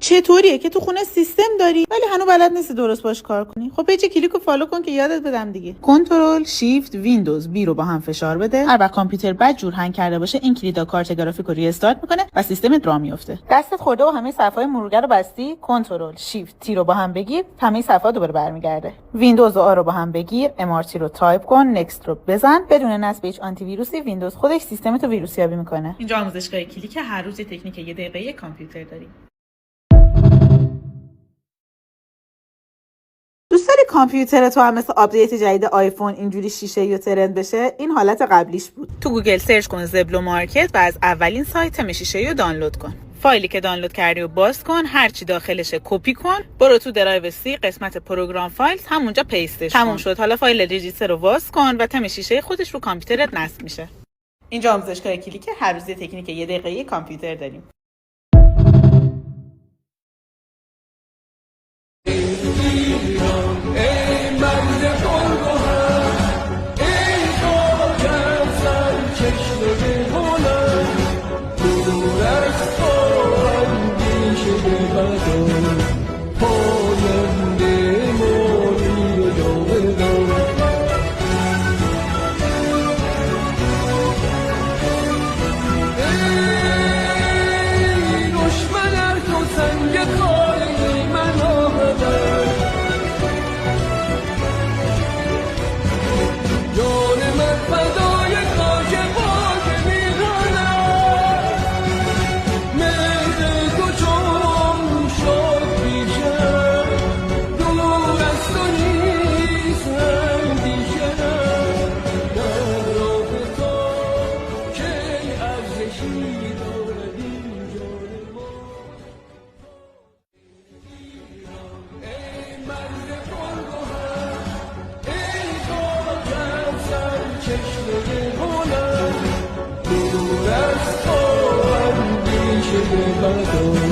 چطوریه که تو خونه سیستم داری ولی هنوز بلد نیستی درست باش کار کنی؟ خب پیج کلیک رو فالو کن که یادت بدم دیگه. کنترل شیفت ویندوز بی رو با هم فشار بده. هر وقت کامپیوتر بدجور هنگ کرده باشه این کلیدا کارت گرافیک رو ریستارت میکنه و سیستمت راه میفته. دستت خورده و همه صفحه‌های مرورگر رو بستی، کنترل شیفت تی رو با هم بگیر، همه صفحات دوباره برمیگرده. ویندوز و آ رو با هم بگیر، امارتی رو تایپ کن، نکست رو بزن. بدون نصب هیچ آنتی ویروسی ویندوز خودش سیستمت رو ویروس یابی میکنه. اینجا آموزشگاه کلیک هر روز تکنیک 1 دقیقه کامپیوتر داریم. دوست داری کامپیوتر تو هم مثل آپدیت جدید آیفون اینجوری شیشه یا ترند بشه؟ این حالت قبلیش بود. تو گوگل سرچ کن زبلو مارکت و از اولین سایت شیشه رو دانلود کن. فایلی که دانلود کردی رو باز کن، هر چی داخلش کپی کن، برو تو درایو سی قسمت پروگرام فایلز، همونجا پیستش کن. تموم شد. حالا فایل رجیستر رو باز کن و تم شیشه خودش رو کامپیوترت نصب میشه. اینجا آموزشگاه کلیک هر روز تکنیک 1 دقیقه کامپیوتر داریم. دور از تو اندیشه